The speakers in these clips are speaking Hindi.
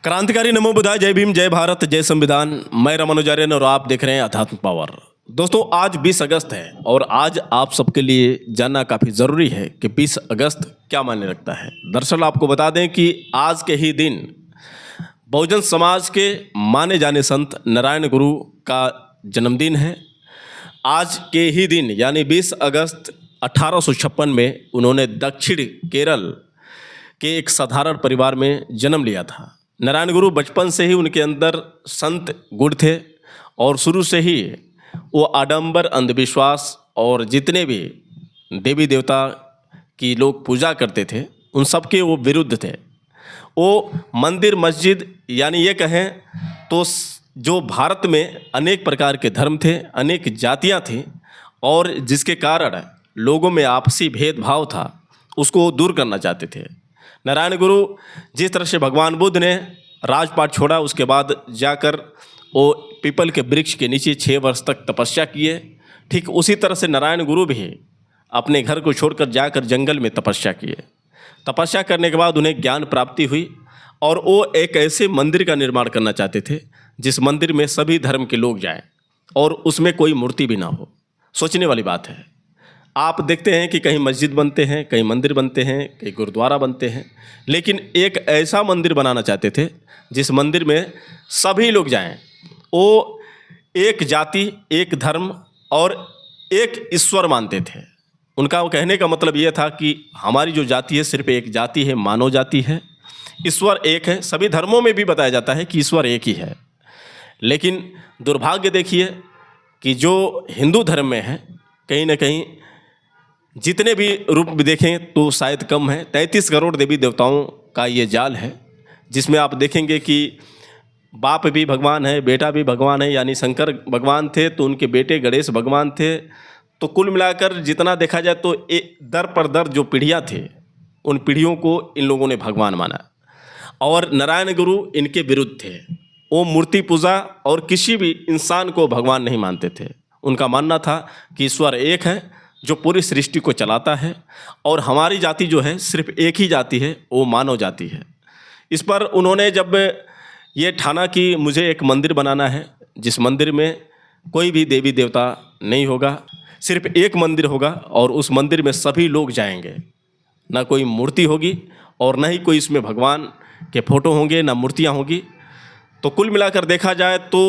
क्रांतिकारी नमो बुधाय, जय भीम, जय भारत, जय संविधान। मैं रमन और आप देख रहे हैं अध्यात्म पावर। दोस्तों, आज 20 अगस्त है और आज आप सबके लिए जानना काफ़ी ज़रूरी है कि 20 अगस्त क्या मायने रखता है। दरअसल आपको बता दें कि आज के ही दिन बहुजन समाज के माने जाने संत नारायण गुरु का जन्मदिन है। आज के ही दिन यानी 20 अगस्त 1856 में उन्होंने दक्षिण केरल के एक साधारण परिवार में जन्म लिया था। नारायण गुरु बचपन से ही उनके अंदर संत गुण थे और शुरू से ही वो आडंबर, अंधविश्वास और जितने भी देवी देवता की लोग पूजा करते थे उन सब के वो विरुद्ध थे। वो मंदिर मस्जिद यानी ये कहें तो जो भारत में अनेक प्रकार के धर्म थे, अनेक जातियां थीं और जिसके कारण लोगों में आपसी भेदभाव था उसको दूर करना चाहते थे। नारायण गुरु जिस तरह से भगवान बुद्ध ने राजपाट छोड़ा, उसके बाद जाकर वो पीपल के वृक्ष के नीचे 6 वर्ष तक तपस्या किए, ठीक उसी तरह से नारायण गुरु भी अपने घर को छोड़कर जाकर जंगल में तपस्या किए। तपस्या करने के बाद उन्हें ज्ञान प्राप्ति हुई और वो एक ऐसे मंदिर का निर्माण करना चाहते थे जिस मंदिर में सभी धर्म के लोग जाएं और उसमें कोई मूर्ति भी ना हो। सोचने वाली बात है। आप देखते हैं कि कहीं मस्जिद बनते हैं, कहीं मंदिर बनते हैं, कहीं गुरुद्वारा बनते हैं, लेकिन एक ऐसा मंदिर बनाना चाहते थे जिस मंदिर में सभी लोग जाएं। वो एक जाति, एक धर्म और एक ईश्वर मानते थे। उनका वो कहने का मतलब ये था कि हमारी जो जाति है सिर्फ एक जाति है, मानव जाति है, ईश्वर एक है। सभी धर्मों में भी बताया जाता है कि ईश्वर एक ही है, लेकिन दुर्भाग्य देखिए कि जो हिंदू धर्म में है कहीं ना कहीं जितने भी रूप भी देखें तो शायद कम है। 33 करोड़ देवी देवताओं का ये जाल है जिसमें आप देखेंगे कि बाप भी भगवान है, बेटा भी भगवान है, यानी शंकर भगवान थे तो उनके बेटे गणेश भगवान थे। तो कुल मिलाकर जितना देखा जाए तो दर पर दर जो पीढ़ियाँ थे उन पीढ़ियों को इन लोगों ने भगवान माना और नारायण गुरु इनके विरुद्ध थे। वो मूर्ति पूजा और किसी भी इंसान को भगवान नहीं मानते थे। उनका मानना था कि ईश्वर एक है जो पूरी सृष्टि को चलाता है और हमारी जाति जो है सिर्फ एक ही जाति है, वो मानव जाति है। इस पर उन्होंने जब ये ठाना कि मुझे एक मंदिर बनाना है जिस मंदिर में कोई भी देवी देवता नहीं होगा, सिर्फ एक मंदिर होगा और उस मंदिर में सभी लोग जाएंगे, ना कोई मूर्ति होगी और ना ही कोई इसमें भगवान के फोटो होंगे, ना मूर्तियाँ होंगी। तो कुल मिलाकर देखा जाए तो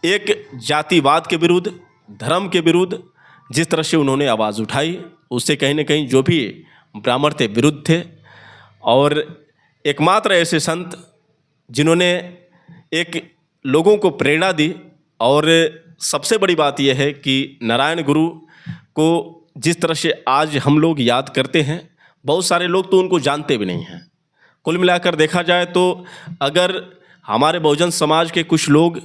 एक जातिवाद के विरुद्ध, धर्म के विरुद्ध जिस तरह से उन्होंने आवाज़ उठाई उससे कहीं ना कहीं जो भी ब्राह्मण थे विरुद्ध थे। और एकमात्र ऐसे संत जिन्होंने एक लोगों को प्रेरणा दी। और सबसे बड़ी बात यह है कि नारायण गुरु को जिस तरह से आज हम लोग याद करते हैं, बहुत सारे लोग तो उनको जानते भी नहीं हैं। कुल मिलाकर देखा जाए तो अगर हमारे बहुजन समाज के कुछ लोग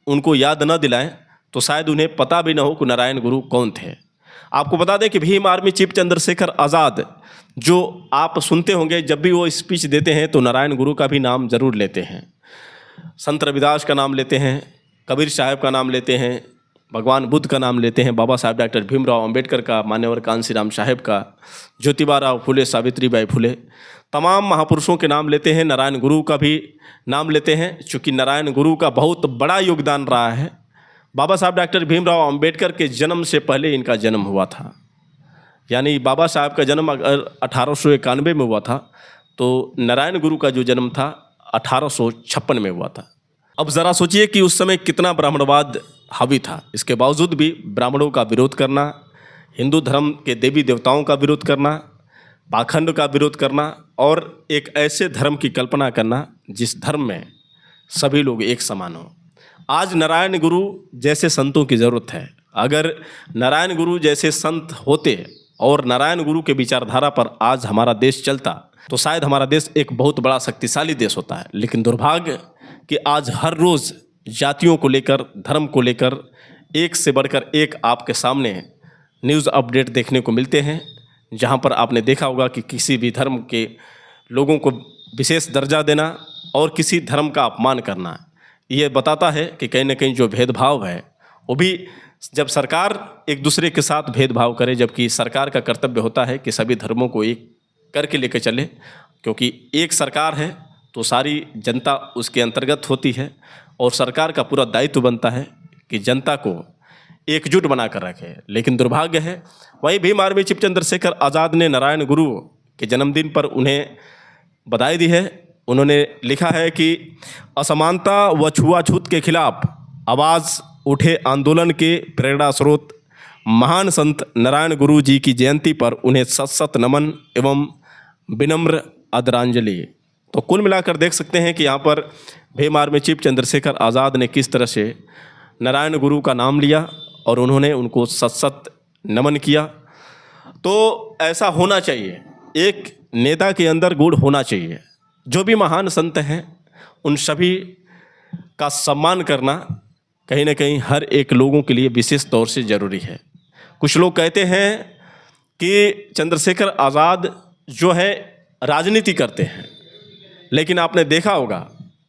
उनको याद न दिलाएं तो शायद उन्हें पता भी ना हो कि नारायण गुरु कौन थे। आपको बता दें कि भीम आर्मी चीफ चंद्रशेखर आज़ाद जो आप सुनते होंगे, जब भी वो स्पीच देते हैं तो नारायण गुरु का भी नाम जरूर लेते हैं, संत रविदास का नाम लेते हैं, कबीर साहब का नाम लेते हैं, भगवान बुद्ध का नाम लेते हैं, बाबा साहब डॉक्टर भीमराव अंबेडकर का, मान्यवर कांशीराम साहब का, ज्योतिबा फुले, सावित्रीबाई फुले, तमाम महापुरुषों के नाम लेते हैं। नारायण गुरु का भी नाम लेते हैं चूँकि नारायण गुरु का बहुत बड़ा योगदान रहा है। बाबा साहब डॉक्टर भीमराव अंबेडकर के जन्म से पहले इनका जन्म हुआ था, यानी बाबा साहब का जन्म अगर 1891 में हुआ था तो नारायण गुरु का जो जन्म था 1856 में हुआ था। अब ज़रा सोचिए कि उस समय कितना ब्राह्मणवाद हावी था। इसके बावजूद भी ब्राह्मणों का विरोध करना, हिंदू धर्म के देवी देवताओं का विरोध करना, पाखंड का विरोध करना और एक ऐसे धर्म की कल्पना करना जिस धर्म में सभी लोग एक समान हों। आज नारायण गुरु जैसे संतों की ज़रूरत है। अगर नारायण गुरु जैसे संत होते और नारायण गुरु के विचारधारा पर आज हमारा देश चलता तो शायद हमारा देश एक बहुत बड़ा शक्तिशाली देश होता है। लेकिन दुर्भाग्य कि आज हर रोज़ जातियों को लेकर, धर्म को लेकर एक से बढ़कर एक आपके सामने न्यूज़ अपडेट देखने को मिलते हैं, जहां पर आपने देखा होगा कि किसी भी धर्म के लोगों को विशेष दर्जा देना और किसी धर्म का अपमान करना। ये बताता है कि कहीं ना कहीं जो भेदभाव है वो भी जब सरकार एक दूसरे के साथ भेदभाव करे, जबकि सरकार का कर्तव्य होता है कि सभी धर्मों को एक करके लेकर चले, क्योंकि एक सरकार है तो सारी जनता उसके अंतर्गत होती है और सरकार का पूरा दायित्व बनता है कि जनता को एकजुट बना कर रखे। लेकिन दुर्भाग्य है, वही भीम आर्मी चीफ चंद्रशेखर आज़ाद ने नारायण गुरु के जन्मदिन पर उन्हें बधाई दी है। उन्होंने लिखा है कि असमानता व छुआछूत के खिलाफ आवाज़ उठे आंदोलन के प्रेरणा स्रोत महान संत नारायण गुरु जी की जयंती पर उन्हें सत सत नमन एवं विनम्र आदरांजलि। तो कुल मिलाकर देख सकते हैं कि यहाँ पर भीम आर्मी चीफ चंद्रशेखर आज़ाद ने किस तरह से नारायण गुरु का नाम लिया और उन्होंने उनको सत सत नमन किया। तो ऐसा होना चाहिए, एक नेता के अंदर गुण होना चाहिए। जो भी महान संत हैं उन सभी का सम्मान करना कहीं ना कहीं हर एक लोगों के लिए विशेष तौर से ज़रूरी है। कुछ लोग कहते हैं कि चंद्रशेखर आज़ाद जो है राजनीति करते हैं, लेकिन आपने देखा होगा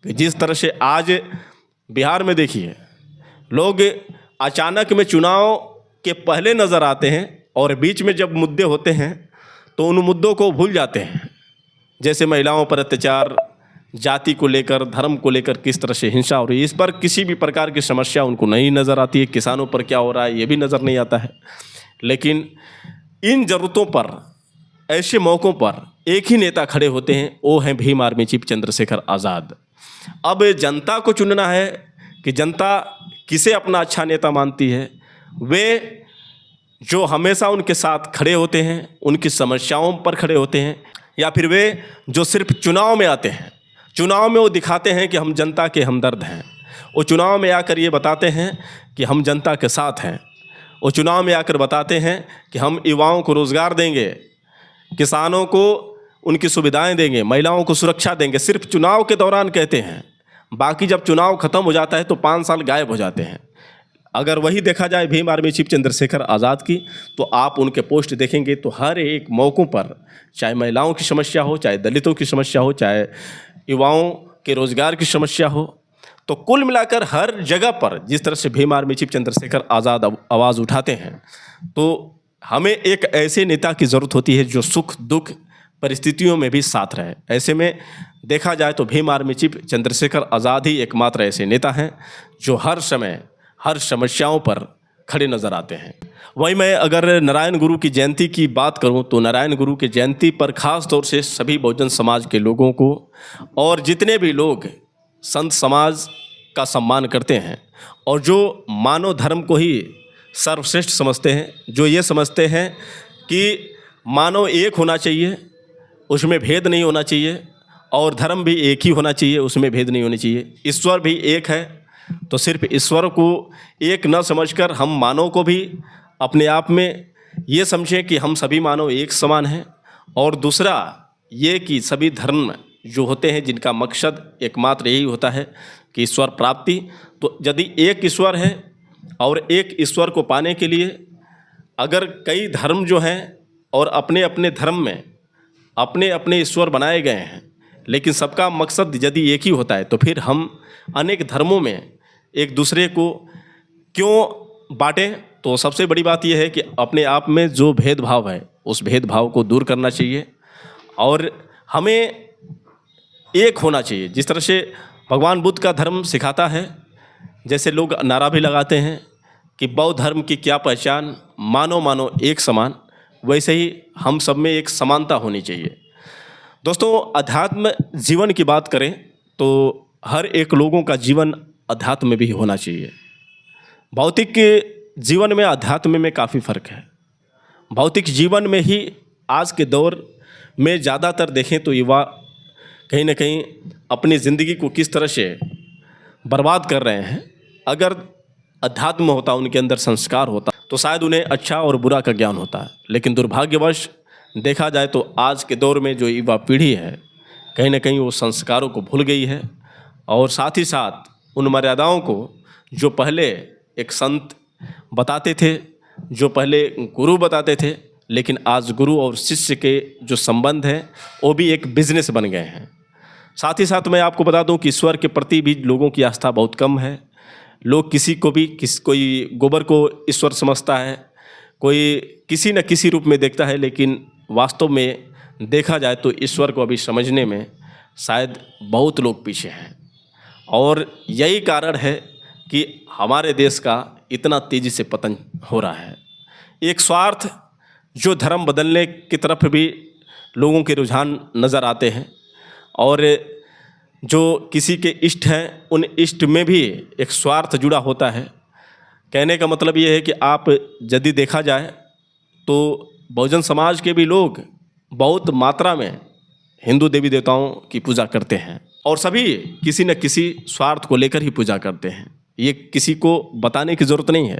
कि जिस तरह से आज बिहार में देखिए, लोग अचानक में चुनाव के पहले नज़र आते हैं और बीच में जब मुद्दे होते हैं तो उन मुद्दों को भूल जाते हैं। जैसे महिलाओं पर अत्याचार, जाति को लेकर, धर्म को लेकर किस तरह से हिंसा हो रही है, इस पर किसी भी प्रकार की समस्या उनको नहीं नज़र आती है। किसानों पर क्या हो रहा है ये भी नज़र नहीं आता है। लेकिन इन ज़रूरतों पर, ऐसे मौक़ों पर एक ही नेता खड़े होते हैं, वो हैं भीम आर्मी चीफ चंद्रशेखर आज़ाद। अब जनता को चुनना है कि जनता किसे अपना अच्छा नेता मानती है। वे जो हमेशा उनके साथ खड़े होते हैं, उनकी समस्याओं पर खड़े होते हैं, या फिर वे जो सिर्फ चुनाव में आते हैं, चुनाव में वो दिखाते हैं कि हम जनता के हमदर्द हैं। वो चुनाव में आकर ये बताते हैं कि हम जनता के साथ हैं। वो चुनाव में आकर बताते हैं कि हम युवाओं को रोज़गार देंगे, किसानों को उनकी सुविधाएं देंगे, महिलाओं को सुरक्षा देंगे। सिर्फ चुनाव के दौरान कहते हैं, बाकी जब चुनाव ख़त्म हो जाता है तो 5 साल गायब हो जाते हैं। अगर वही देखा जाए भीम आर्मी चीफ चंद्रशेखर आज़ाद की, तो आप उनके पोस्ट देखेंगे तो हर एक मौक़ों पर, चाहे महिलाओं की समस्या हो, चाहे दलितों की समस्या हो, चाहे युवाओं के रोज़गार की समस्या हो, तो कुल मिलाकर हर जगह पर जिस तरह से भीम आर्मी चीफ चंद्रशेखर आज़ाद आवाज़ उठाते हैं, तो हमें एक ऐसे नेता की ज़रूरत होती है जो सुख दुख परिस्थितियों में भी साथ रहे। ऐसे में देखा जाए तो भीम आर्मी चीफ चंद्रशेखर आज़ाद ही एकमात्र ऐसे नेता हैं जो हर समय हर समस्याओं पर खड़े नज़र आते हैं। वहीं मैं अगर नारायण गुरु की जयंती की बात करूं तो नारायण गुरु की जयंती पर ख़ास तौर से सभी बहुजन समाज के लोगों को और जितने भी लोग संत समाज का सम्मान करते हैं और जो मानव धर्म को ही सर्वश्रेष्ठ समझते हैं, जो ये समझते हैं कि मानव एक होना चाहिए, उसमें भेद नहीं होना चाहिए, और धर्म भी एक ही होना चाहिए, उसमें भेद नहीं होनी चाहिए। ईश्वर भी एक है, तो सिर्फ ईश्वर को एक न समझकर हम मानव को भी अपने आप में ये समझें कि हम सभी मानव एक समान हैं। और दूसरा ये कि सभी धर्म जो होते हैं जिनका मकसद एकमात्र यही होता है कि ईश्वर प्राप्ति। तो यदि एक ईश्वर है और एक ईश्वर को पाने के लिए अगर कई धर्म जो हैं और अपने अपने धर्म में अपने अपने ईश्वर बनाए गए हैं, लेकिन सबका मकसद यदि एक ही होता है, तो फिर हम अनेक धर्मों में एक दूसरे को क्यों बांटें। तो सबसे बड़ी बात यह है कि अपने आप में जो भेदभाव है उस भेदभाव को दूर करना चाहिए और हमें एक होना चाहिए। जिस तरह से भगवान बुद्ध का धर्म सिखाता है, जैसे लोग नारा भी लगाते हैं कि बौद्ध धर्म की क्या पहचान, मानो मानो एक समान, वैसे ही हम सब में एक समानता होनी चाहिए। दोस्तों, अध्यात्म जीवन की बात करें तो हर एक लोगों का जीवन अध्यात्म में भी होना चाहिए। भौतिक जीवन में अध्यात्म में काफ़ी फ़र्क है। भौतिक जीवन में ही आज के दौर में ज़्यादातर देखें तो युवा कहीं ना कहीं अपनी ज़िंदगी को किस तरह से बर्बाद कर रहे हैं। अगर अध्यात्म होता, उनके अंदर संस्कार होता, तो शायद उन्हें अच्छा और बुरा का ज्ञान होता। लेकिन दुर्भाग्यवश देखा जाए तो आज के दौर में जो युवा पीढ़ी है कहीं ना कहीं वो संस्कारों को भूल गई है और साथ ही साथ उन मर्यादाओं को जो पहले एक संत बताते थे, जो पहले गुरु बताते थे, लेकिन आज गुरु और शिष्य के जो संबंध हैं वो भी एक बिजनेस बन गए हैं। साथ ही साथ मैं आपको बता दूं कि ईश्वर के प्रति भी लोगों की आस्था बहुत कम है। लोग कोई गोबर को ईश्वर समझता है, कोई किसी न किसी रूप में देखता है, लेकिन वास्तव में देखा जाए तो ईश्वर को अभी समझने में शायद बहुत लोग पीछे हैं। और यही कारण है कि हमारे देश का इतना तेज़ी से पतन हो रहा है। एक स्वार्थ जो धर्म बदलने की तरफ भी लोगों के रुझान नज़र आते हैं, और जो किसी के इष्ट हैं उन इष्ट में भी एक स्वार्थ जुड़ा होता है। कहने का मतलब ये है कि आप यदि देखा जाए तो बहुजन समाज के भी लोग बहुत मात्रा में हिंदू देवी देवताओं की पूजा करते हैं, और सभी किसी न किसी स्वार्थ को लेकर ही पूजा करते हैं। ये किसी को बताने की ज़रूरत नहीं है।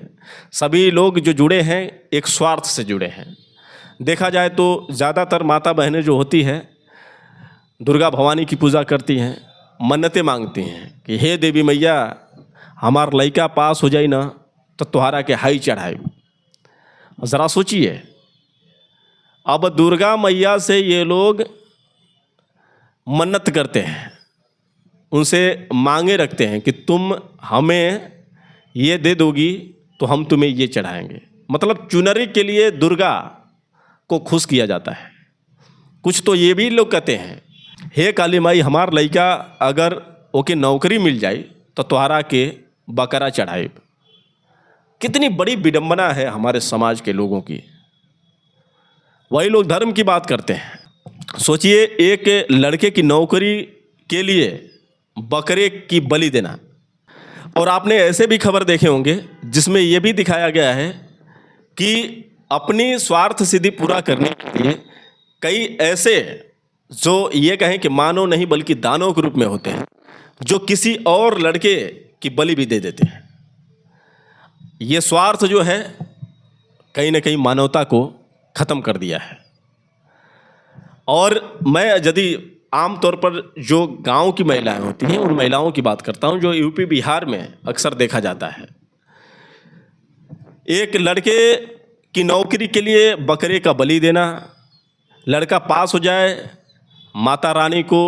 सभी लोग जो जुड़े हैं एक स्वार्थ से जुड़े हैं। देखा जाए तो ज़्यादातर माता बहनें जो होती हैं दुर्गा भवानी की पूजा करती हैं, मन्नतें मांगती हैं कि हे देवी मैया हमार लड़का पास हो जाए ना तो तुम्हारा के हाई चढ़ाई। ज़रा सोचिए, अब दुर्गा मैया से ये लोग मन्नत करते हैं, उनसे मांगे रखते हैं कि तुम हमें ये दे दोगी तो हम तुम्हें ये चढ़ाएंगे। मतलब चुनरी के लिए दुर्गा को खुश किया जाता है। कुछ तो ये भी लोग कहते हैं, हे काली माई हमार लड़का अगर ओके नौकरी मिल जाए तो तुम्हारा के बकरा चढ़ाए। कितनी बड़ी विडंबना है हमारे समाज के लोगों की। वही लोग धर्म की बात करते हैं। सोचिए, एक लड़के की नौकरी के लिए बकरे की बलि देना। और आपने ऐसे भी खबर देखे होंगे जिसमें यह भी दिखाया गया है कि अपनी स्वार्थ सिद्धि पूरा करने के लिए कई ऐसे जो ये कहें कि मानव नहीं बल्कि दानव के रूप में होते हैं, जो किसी और लड़के की बलि भी दे देते हैं। ये स्वार्थ जो है कहीं ना कहीं मानवता को ख़त्म कर दिया है। और मैं यदि आमतौर पर जो गांव की महिलाएं होती हैं उन महिलाओं की बात करता हूं, जो यूपी बिहार में अक्सर देखा जाता है। एक लड़के की नौकरी के लिए बकरे का बलि देना, लड़का पास हो जाए माता रानी को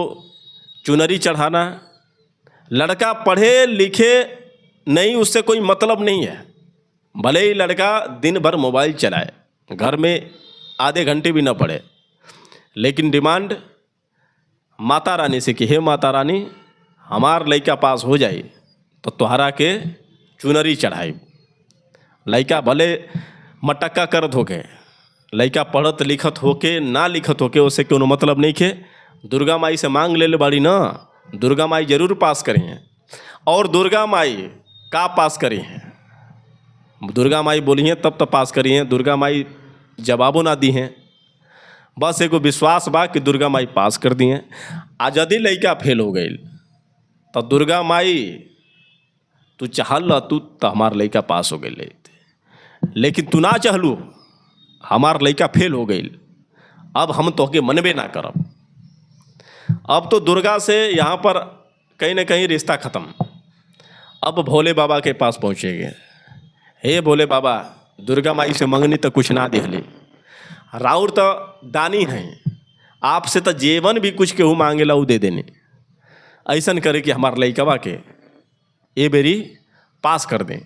चुनरी चढ़ाना। लड़का पढ़े लिखे नहीं, उससे कोई मतलब नहीं है, भले ही लड़का दिन भर मोबाइल चलाए, घर में आधे घंटे भी ना पढ़े, लेकिन डिमांड माता रानी से कि हे माता रानी हमार लड़का पास हो जाए तो तुम्हारा के चुनरी चढ़ाई। लड़का भले मटक्का करत होके, लड़का पढ़त लिखत होके ना लिखत होके, उससे कोनो मतलब नहीं के दुर्गा माई से मांग ले बाड़ी ना, दुर्गा माई जरूर पास करी हैं। और दुर्गा माई का पास करी हैं, दुर्गा माई बोली हैं तब तो पास करी हैं, दुर्गा माई जवाबों ना दी हैं। बस एगो विश्वास बा कि दुर्गा माई पास कर दी हैं। आज यदि लड़का फेल हो गई तो दुर्गा माई तू चाहल तू तो हमार लड़का पास हो गई, लेकिन तू ना चाहलू, हमार लड़का फेल हो गई, अब हम तोहके मनबे ना करब। अब तो दुर्गा से यहाँ पर कहीं ना कहीं रिश्ता ख़त्म। अब भोले बाबा के पास पहुँचेंगे, हे भोले बाबा दुर्गा माई से मंगनी तो कुछ ना दिहली, राउर तो दानी हैं, आपसे तो जीवन भी कुछ केहू मांगेला उ दे देने। ऐसन करे कि हमार लड़कवा के ए बेरी पास कर दें।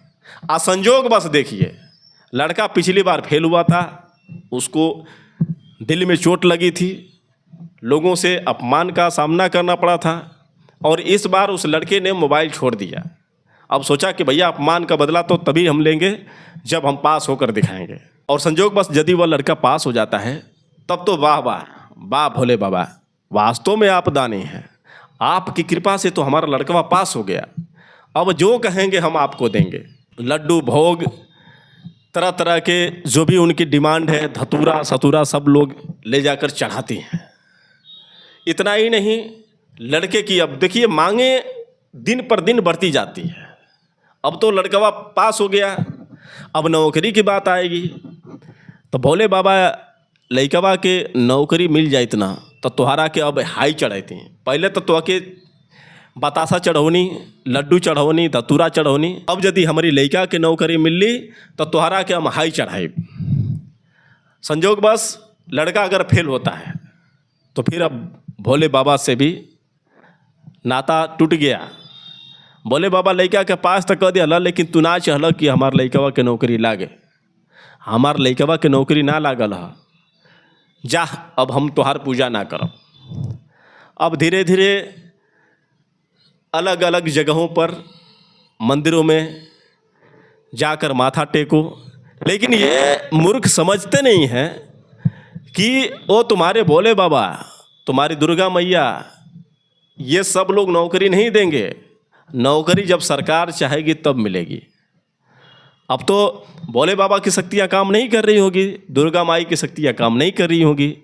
आ संजोग बस देखिए, लड़का पिछली बार फेल हुआ था, उसको दिल में चोट लगी थी, लोगों से अपमान का सामना करना पड़ा था, और इस बार उस लड़के ने मोबाइल छोड़ दिया। अब सोचा कि भैया अपमान का बदला तो तभी हम लेंगे जब हम पास होकर दिखाएंगे। और संजोग बस यदि वह लड़का पास हो जाता है तब तो वाह वाह वाह भोले बाबा, वास्तव में आप दानी हैं, आपकी कृपा से तो हमारा लड़का पास हो गया, अब जो कहेंगे हम आपको देंगे। लड्डू भोग तरह तरह के जो भी उनकी डिमांड है, धतूरा सतूरा सब लोग ले जाकर चढ़ाती हैं। इतना ही नहीं, लड़के की अब देखिए मांगे दिन पर दिन बढ़ती जाती है। अब तो लड़कवा पास हो गया, अब नौकरी की बात आएगी तो भोले बाबा लड़कवा के नौकरी मिल जाए इतना तो तुहरा के अब हाई चढ़ाती हैं। पहले तो तुहके बतासा चढ़ौनी, लड्डू चढ़ौनी, धतूरा चढ़ौनी, अब यदि हमारी लड़का के नौकरी मिली तो तुहरा के हम हाई चढ़ाई। संजोग बस लड़का अगर फेल होता है तो फिर अब भोले बाबा से भी नाता टूट गया। भोले बाबा लड़का के पास तो कह दिया, लेकिन तू ना चाहल कि हमार लड़कवा के नौकरी लागे, हमार लड़कवा के नौकरी ना लागल है, जा अब हम तोहार पूजा ना करब। अब धीरे धीरे अलग अलग जगहों पर मंदिरों में जाकर माथा टेको। लेकिन ये मूर्ख समझते नहीं हैं कि वो तुम्हारे भोले बाबा, तुम्हारी दुर्गा मैया, ये सब लोग नौकरी नहीं देंगे। नौकरी जब सरकार चाहेगी तब मिलेगी। अब तो भोले बाबा की शक्तियाँ काम नहीं कर रही होगी, दुर्गा माई की शक्तियाँ काम नहीं कर रही होगी।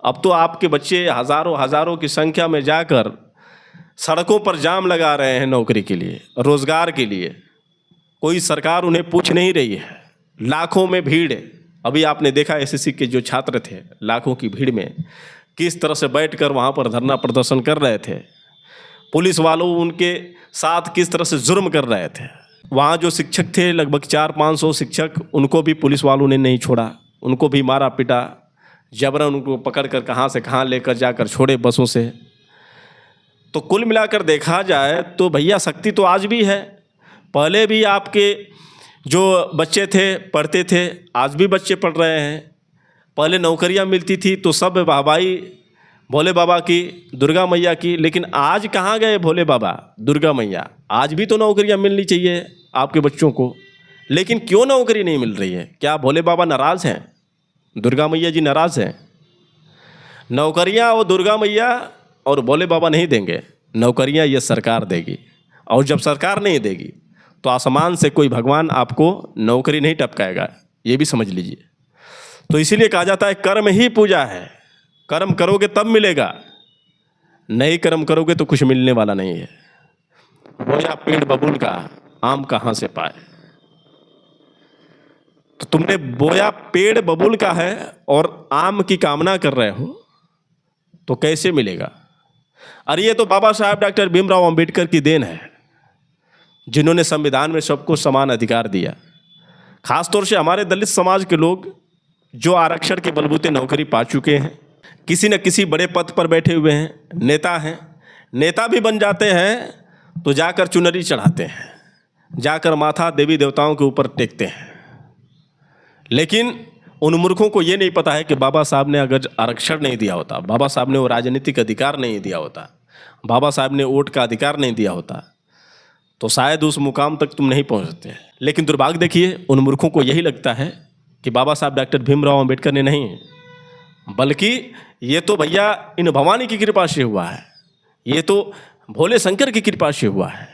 अब तो आपके बच्चे हज़ारों हज़ारों की संख्या में जाकर सड़कों पर जाम लगा रहे हैं नौकरी के लिए, रोज़गार के लिए। कोई सरकार उन्हें पूछ नहीं रही है। लाखों में भीड़, अभी आपने देखा एसएससी के जो छात्र थे, लाखों की भीड़ में किस तरह से बैठकर वहाँ पर धरना प्रदर्शन कर रहे थे। पुलिस वालों उनके साथ किस तरह से जुर्म कर रहे थे। वहाँ जो शिक्षक थे, लगभग 400-500 शिक्षक, उनको भी पुलिस वालों ने नहीं छोड़ा, उनको भी मारा पीटा, जबरन उनको पकड़ कर कहाँ से कहाँ लेकर जाकर छोड़े बसों से। तो कुल मिलाकर देखा जाए तो भैया शक्ति तो आज भी है। पहले भी आपके जो बच्चे थे पढ़ते थे, आज भी बच्चे पढ़ रहे हैं। पहले नौकरियां मिलती थी तो सब वाहवाही भोले बाबा की, दुर्गा मैया की। लेकिन आज कहाँ गए भोले बाबा, दुर्गा मैया? आज भी तो नौकरियां मिलनी चाहिए आपके बच्चों को, लेकिन क्यों नौकरी नहीं मिल रही है? क्या भोले बाबा नाराज़ हैं? दुर्गा मैया जी नाराज़ हैं? नौकरियां वो दुर्गा मैया और भोले बाबा नहीं देंगे, नौकरियां ये सरकार देगी। और जब सरकार नहीं देगी तो आसमान से कोई भगवान आपको नौकरी नहीं टपकाएगा, ये भी समझ लीजिए। तो इसीलिए कहा जाता है कर्म ही पूजा है। कर्म करोगे तब मिलेगा, नहीं कर्म करोगे तो कुछ मिलने वाला नहीं है। बोया पेड़ बबूल का, आम कहाँ से पाए? तो तुमने बोया पेड़ बबूल का है और आम की कामना कर रहे हो तो कैसे मिलेगा? अरे ये तो बाबा साहब डॉक्टर भीमराव अंबेडकर की देन है, जिन्होंने संविधान में सबको समान अधिकार दिया। खासतौर से हमारे दलित समाज के लोग जो आरक्षण के बलबूते नौकरी पा चुके हैं, किसी न किसी बड़े पद पर बैठे हुए हैं, नेता हैं, नेता भी बन जाते हैं तो जाकर चुनरी चढ़ाते हैं, जाकर माथा देवी देवताओं के ऊपर टेकते हैं। लेकिन उन मूर्खों को ये नहीं पता है कि बाबा साहब ने अगर आरक्षण नहीं दिया होता, बाबा साहब ने वो राजनीतिक अधिकार नहीं दिया होता, बाबा साहब ने वोट का अधिकार नहीं दिया होता, तो शायद उस मुकाम तक तुम नहीं पहुंच सकते। लेकिन दुर्भाग्य देखिए, उन मूर्खों को यही लगता है कि बाबा साहब डॉक्टर भीमराव अंबेडकर ने नहीं, बल्कि ये तो भैया इन भवानी की कृपा से हुआ है, ये तो भोले शंकर की कृपा से हुआ है।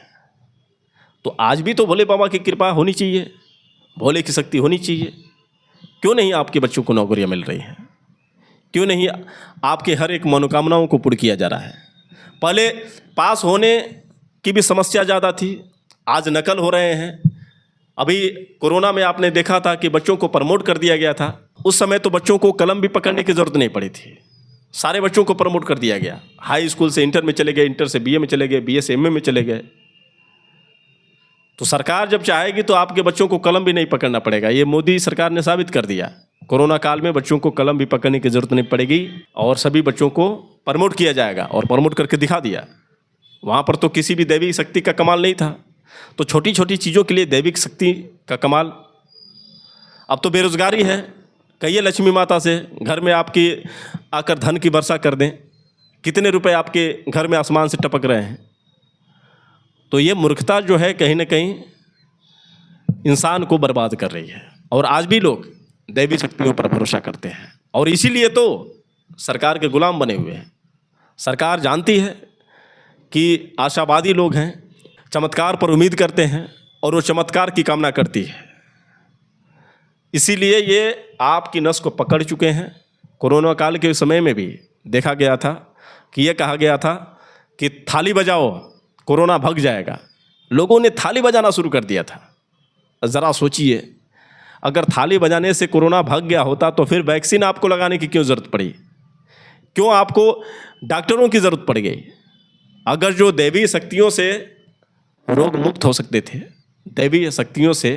तो आज भी तो भोले बाबा की कृपा होनी चाहिए, भोले की शक्ति होनी चाहिए। क्यों नहीं आपके बच्चों को नौकरियां मिल रही हैं? क्यों नहीं आपके हर एक मनोकामनाओं को पूर्ण किया जा रहा है? पहले पास होने की भी समस्या ज़्यादा थी, आज नकल हो रहे हैं। अभी कोरोना में आपने देखा था कि बच्चों को प्रमोट कर दिया गया था। उस समय तो बच्चों को कलम भी पकड़ने की ज़रूरत नहीं पड़ी थी, सारे बच्चों को प्रमोट कर दिया गया। हाई स्कूल से इंटर में चले गए, इंटर से बीए में चले गए, बीए से एमए में चले गए। तो सरकार जब चाहेगी तो आपके बच्चों को कलम भी नहीं पकड़ना पड़ेगा। ये मोदी सरकार ने साबित कर दिया। कोरोना काल में बच्चों को कलम भी पकड़ने की ज़रूरत नहीं पड़ेगी और सभी बच्चों को प्रमोट किया जाएगा, और प्रमोट करके दिखा दिया। वहाँ पर तो किसी भी दैविक शक्ति का कमाल नहीं था, तो छोटी छोटी चीज़ों के लिए दैविक शक्ति का कमाल। अब तो बेरोजगारी है, कहिए लक्ष्मी माता से घर में आपकी आकर धन की वर्षा कर दें, कितने रुपए आपके घर में आसमान से टपक रहे हैं। तो ये मूर्खता जो है कहीं ना कहीं इंसान को बर्बाद कर रही है। और आज भी लोग दैवी शक्तियों पर भरोसा करते हैं, और इसीलिए तो सरकार के गुलाम बने हुए हैं। सरकार जानती है कि आशावादी लोग हैं, चमत्कार पर उम्मीद करते हैं, और वो चमत्कार की कामना करती है। इसीलिए ये आपकी नस को पकड़ चुके हैं। कोरोना काल के समय में भी देखा गया था कि ये कहा गया था कि थाली बजाओ कोरोना भग जाएगा। लोगों ने थाली बजाना शुरू कर दिया था। ज़रा सोचिए, अगर थाली बजाने से कोरोना भाग गया होता तो फिर वैक्सीन आपको लगाने की क्यों ज़रूरत पड़ी? क्यों आपको डॉक्टरों की ज़रूरत पड़ गई? अगर जो दैवीय शक्तियों से रोग मुक्त हो सकते थे, दैवीय शक्तियों से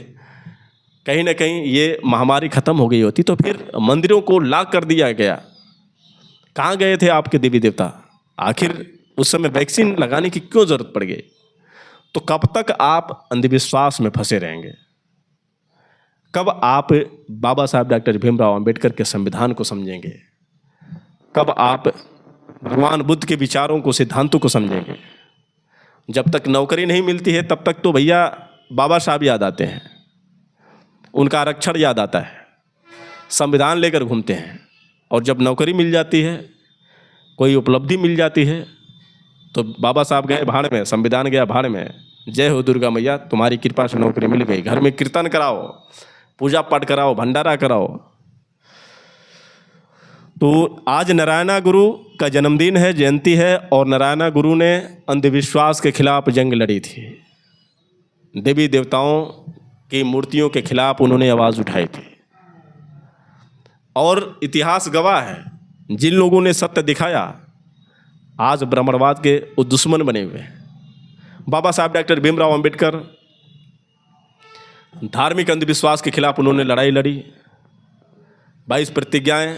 कहीं ना कहीं ये महामारी ख़त्म हो गई होती, तो फिर मंदिरों को लॉक कर दिया गया। कहाँ गए थे आपके देवी देवता? आखिर उस समय वैक्सीन लगाने की क्यों ज़रूरत पड़ गई? तो कब तक आप अंधविश्वास में फंसे रहेंगे? कब आप बाबा साहब डॉक्टर भीमराव अंबेडकर के संविधान को समझेंगे? कब आप भगवान बुद्ध के विचारों को, सिद्धांतों को समझेंगे। जब तक नौकरी नहीं मिलती है तब तक तो भैया बाबा साहब याद आते हैं, उनका आरक्षण याद आता है, संविधान लेकर घूमते हैं। और जब नौकरी मिल जाती है, कोई उपलब्धि मिल जाती है, तो बाबा साहब गए भाड़ में, संविधान गया भाड़ में। जय हो दुर्गा मैया, तुम्हारी कृपा से नौकरी मिल गई। घर में कीर्तन कराओ, पूजा पाठ कराओ, भंडारा कराओ। तो आज नारायणा गुरु का जन्मदिन है, जयंती है, और नारायणा गुरु ने अंधविश्वास के खिलाफ जंग लड़ी थी। देवी देवताओं की मूर्तियों के खिलाफ उन्होंने आवाज़ उठाई थी। और इतिहास गवाह है, जिन लोगों ने सत्य दिखाया आज ब्राह्मणवाद के वो दुश्मन बने हुए हैं। बाबा साहब डॉक्टर भीमराव अंबेडकर धार्मिक अंधविश्वास के खिलाफ उन्होंने लड़ाई लड़ी। 22 प्रतिज्ञाएं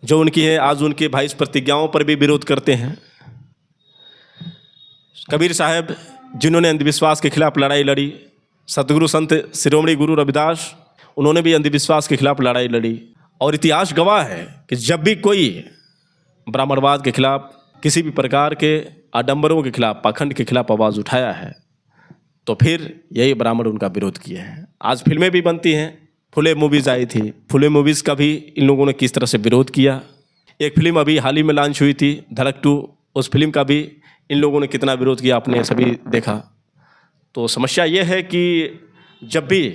जो उनकी है, आज उनकी 22 प्रतिज्ञाओं पर भी विरोध करते हैं। कबीर साहब जिन्होंने अंधविश्वास के खिलाफ लड़ाई लड़ी, सतगुरु संत शिरोमणि गुरु रविदास, उन्होंने भी अंधविश्वास के खिलाफ लड़ाई लड़ी। और इतिहास गवाह है कि जब भी कोई ब्राह्मणवाद के खिलाफ, किसी भी प्रकार के आडंबरों के खिलाफ, पाखंड के खिलाफ आवाज़ उठाया है, तो फिर यही ब्राह्मण उनका विरोध किए हैं। आज फिल्में भी बनती हैं, फुले मूवीज़ आई थी, फुले मूवीज़ का भी इन लोगों ने किस तरह से विरोध किया। एक फिल्म अभी हाल ही में लॉन्च हुई थी, धड़क 2, उस फिल्म का भी इन लोगों ने कितना विरोध किया, आपने सभी देखा। तो समस्या ये है कि जब भी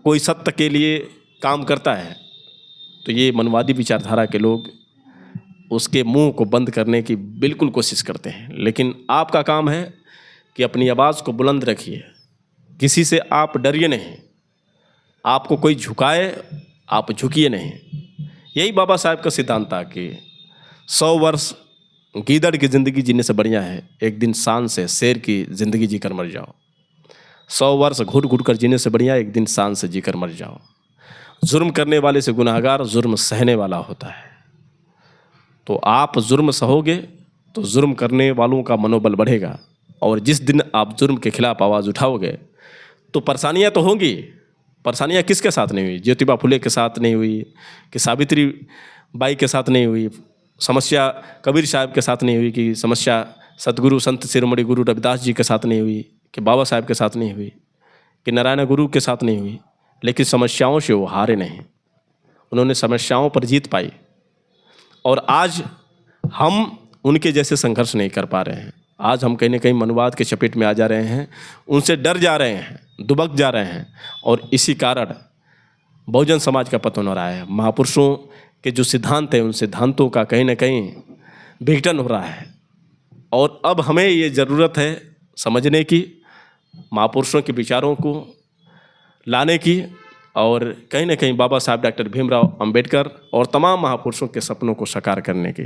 कोई सत्य के लिए काम करता है तो ये मनवादी विचारधारा के लोग उसके मुंह को बंद करने की बिल्कुल कोशिश करते हैं। लेकिन आपका काम है कि अपनी आवाज़ को बुलंद रखिए, किसी से आप डरिए नहीं, आपको कोई झुकाए आप झुकिए नहीं। यही बाबा साहब का सिद्धांत था कि 100 वर्ष गीदड़ की ज़िंदगी जीने से बढ़िया है एक दिन शान से शेर की ज़िंदगी जीकर मर जाओ। 100 वर्ष घुट घुट कर जीने से बढ़िया एक दिन शान से जीकर मर जाओ। जुर्म करने वाले से गुनाहगार जुर्म सहने वाला होता है। तो आप जुर्म सहोगे तो जुर्म करने वालों का मनोबल बढ़ेगा, और जिस दिन आप जुर्म के खिलाफ आवाज़ उठाओगे तो परेशानियां तो होंगी। परेशानियां किसके साथ नहीं हुई? ज्योतिबा फुले के साथ नहीं हुई, कि सावित्री बाई के साथ नहीं हुई, समस्या कबीर साहब के साथ नहीं हुई, कि समस्या सतगुरु संत शिरोमणि गुरु रविदास जी के साथ नहीं हुई, कि बाबा साहब के साथ नहीं हुई, कि नारायण गुरु के साथ नहीं हुई। लेकिन समस्याओं से वो हारे नहीं, उन्होंने समस्याओं पर जीत पाई। और आज हम उनके जैसे संघर्ष नहीं कर पा रहे हैं। आज हम कहीं ना कहीं मनवाद के चपेट में आ जा रहे हैं, उनसे डर जा रहे हैं, दुबक जा रहे हैं, और इसी कारण बहुजन समाज का पतन हो रहा है। महापुरुषों के जो सिद्धांत हैं उन सिद्धांतों का कहीं ना कहीं विघटन हो रहा है। और अब हमें ये ज़रूरत है समझने की, महापुरुषों के विचारों को लाने की, और कहीं ना कहीं बाबा साहब डॉक्टर भीमराव अंबेडकर और तमाम महापुरुषों के सपनों को साकार करने की।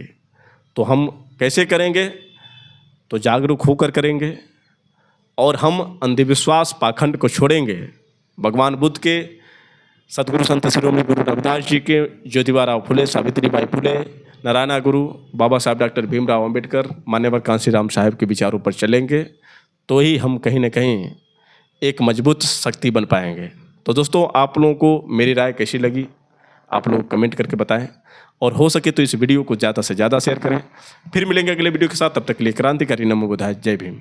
तो हम कैसे करेंगे? तो जागरूक होकर करेंगे, और हम अंधविश्वास पाखंड को छोड़ेंगे। भगवान बुद्ध के, सतगुरु संत शिरोमणि गुरु रविदास जी के, ज्योतिबा राव फुले, सावित्री बाई फुले, नारायणा गुरु, बाबा साहब डॉक्टर भीमराव अंबेडकर, मान्यवर कांशीराम साहब के विचारों पर चलेंगे, तो ही हम कहीं ना कहीं एक मजबूत शक्ति बन पाएंगे। तो दोस्तों, आप लोगों को मेरी राय कैसी लगी आप लोग कमेंट करके बताएं, और हो सके तो इस वीडियो को ज़्यादा से ज़्यादा शेयर करें। फिर मिलेंगे अगले वीडियो के साथ, तब तक के लिए क्रांतिकारी नमो बुद्धाय, जय भीम।